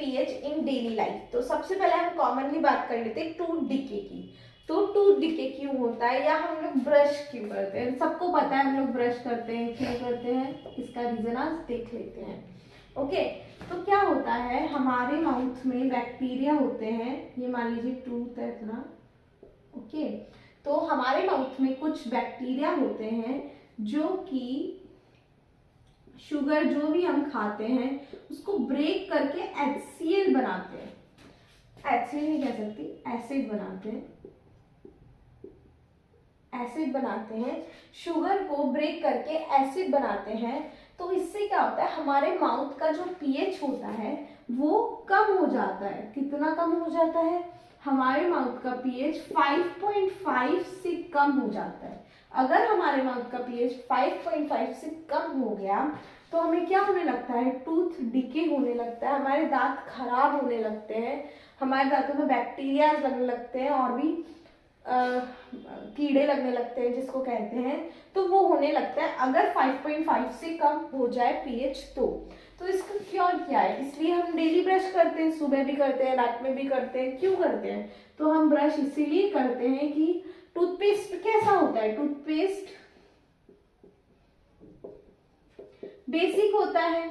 PH इन daily life. तो सबसे पहले हम कॉमनली बात कर लेते हैं टूथ डिके की। तो टूथ डिके क्यों होता है या हम लोग ब्रश क्यों करते हैं? सबको पता है हम लोग ब्रश करते हैं, क्यों करते हैं, इसका रीजन आज देख लेते हैं। ओके, तो क्या होता है, हमारे माउथ में बैक्टीरिया होते हैं, ये मान लीजिए टूथ है अपना। ओके, तो हमारे माउथ में कुछ बैक्टीरिया होते हैं जो कि शुगर जो भी हम खाते हैं उसको ब्रेक करके HCl बनाते हैं। HCl नहीं कह सकती, एसिड बनाते हैं, एसिड बनाते हैं, शुगर को ब्रेक करके एसिड बनाते हैं। तो इससे क्या होता है, हमारे माउथ का जो पीएच होता है वो कम हो जाता है। कितना कम हो जाता है? हमारे माउथ का पीएच 5.5 से कम हो जाता है। अगर हमारे माउथ का पीएच 5.5 से कम हो गया तो हमें क्या होने लगता है, टूथ डिके होने लगता है, हमारे दांत खराब होने लगते हैं, हमारे दांतों में बैक्टीरिया लगने लगते हैं और भी कीड़े लगने लगते हैं जिसको कहते हैं, तो वो होने लगता है अगर 5.5 से कम हो जाए पीएच। तो इसका क्योर क्या है? इसलिए हम डेली ब्रश करते हैं, सुबह भी करते हैं, रात में भी करते हैं। क्यों करते हैं? तो हम ब्रश इसीलिए करते हैं कि टूथपेस्ट कैसा होता है, टूथपेस्ट बेसिक होता है।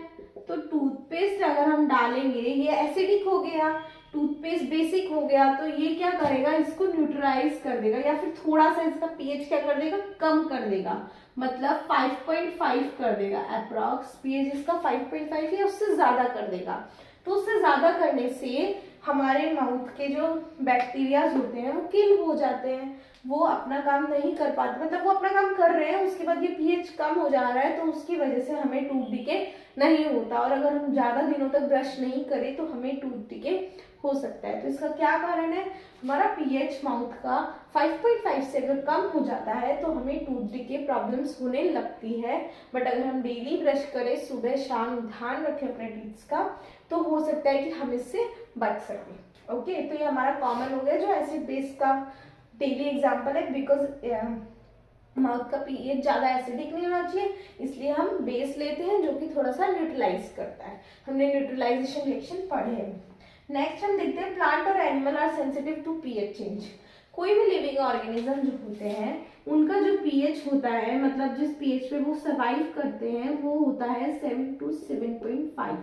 तो टूथपेस्ट अगर हम डालेंगे, ये एसिडिक हो गया, टूथपेस्ट बेसिक हो गया, तो ये क्या करेगा, इसको न्यूट्रलाइज कर देगा या फिर थोड़ा सा इसका पीएच क्या कर देगा, कम कर देगा, मतलब 5.5 कर देगा। अप्रॉक्स पीएच इसका 5.5 या उससे ज्यादा कर देगा। तो उससे ज्यादा करने से हमारे माउथ के जो बैक्टीरियाज होते हैं वो किल हो जाते हैं, वो अपना काम नहीं कर पाते, मतलब वो अपना काम कर रहे हैं, उसके बाद ये पीएच कम हो जा रहा है, तो उसकी वजह से हमें टूथ डिके नहीं होता। और अगर हम ज्यादा दिनों तक ब्रश नहीं करें तो हमें टूथ डिके हो सकता है। तो इसका क्या कारण है, हमारा पीएच माउथ का 5.5 से अगर कम हो जाता है तो हमें टूथ डिके प्रॉब्लम्स होने लगती है। बट अगर हम डेली ब्रश करें, सुबह शाम, ध्यान रखें अपने टीथ का, तो हो सकता है कि हम इससे बच सकें। ओके, तो ये हमारा कॉमन हो गया जो एसिड बेस का डेली एग्जाम्पल है। बिकॉज माउथ का पीएच ज्यादा एसिडिक नहीं होना चाहिए, इसलिए हम बेस लेते हैं जो कि थोड़ा सा न्यूट्रलाइज करता है। हमने न्यूट्रलाइजेशन रिएक्शन पढ़े हैं। नेक्स्ट हम देखते हैं प्लांट और animal are sensitive to pH change. कोई भी लिविंग ऑर्गेनिज्म जो होते हैं उनका जो पीएच होता है, मतलब जिस पीएच पे वो सर्वाइव करते हैं, वो होता है 7 to 7.5।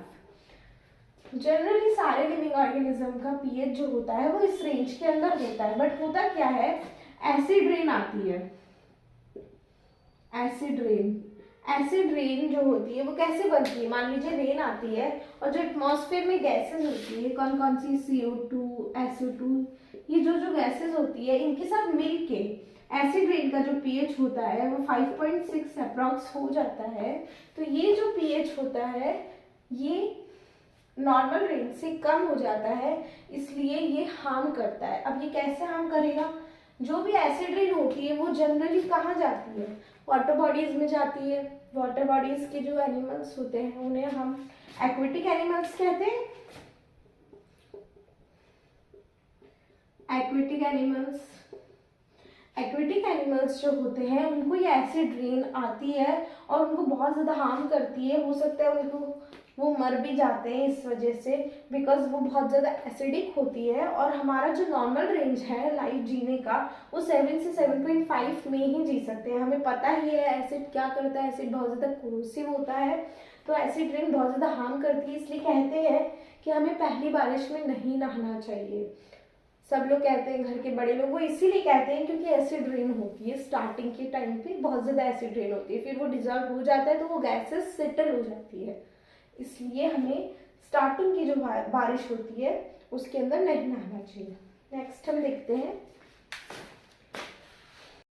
जनरली सारे लिविंग ऑर्गेनिज्म का पीएच जो होता है वो इस रेंज के अंदर होता है। बट होता क्या है, एसिड रेन आती है। एसिड रेन जो होती है वो कैसे बनती है, मान लीजिए रेन आती है और जो एटमॉस्फेयर में गैसेस होती है, कौन कौन सी, CO2, SO2, ये जो गैसेस होती है, इनके साथ मिलके एसिड रेन का जो पीएच होता है वो 5.6 अप्रॉक्स हो जाता है। तो ये जो पीएच होता है ये नॉर्मल रेंज से कम हो जाता है, इसलिए ये हार्म करता है। अब ये कैसे हार्म करेगा, जो भी एसिड रेन होती है वो जनरली कहाँ जाती है, वाटर बॉडीज में जाती है। वाटर बॉडीज के जो एनिमल्स होते हैं उन्हें हम एक्वेटिक एनिमल्स कहते हैं। एक्वेटिक एनिमल्स जो होते हैं उनको ये एसिड रेन आती है और उनको बहुत ज़्यादा हार्म करती है। हो सकता है उनको वो मर भी जाते हैं इस वजह से, बिकॉज वो बहुत ज़्यादा एसिडिक होती है। और हमारा जो नॉर्मल रेंज है लाइफ जीने का वो 7 से 7.5 में ही जी सकते हैं। हमें पता ही है एसिड क्या करता है, एसिड बहुत ज़्यादा कोरोसिव होता है, तो एसिड रेन बहुत ज़्यादा हार्म करती है। इसलिए कहते हैं कि हमें पहली बारिश में नहीं नहाना चाहिए। सब लोग कहते हैं, घर के बड़े लोग, वो इसीलिए कहते हैं क्योंकि एसिड रेन होती है स्टार्टिंग के टाइम पे, बहुत ज़्यादा एसिड रेन होती है, फिर वो डिजॉल्व हो जाता है तो वो गैसेस सेटल हो जाती है। इसलिए हमें स्टार्टिंग की जो बारिश होती है उसके अंदर नहीं नहाना चाहिए। नेक्स्ट हम देखते हैं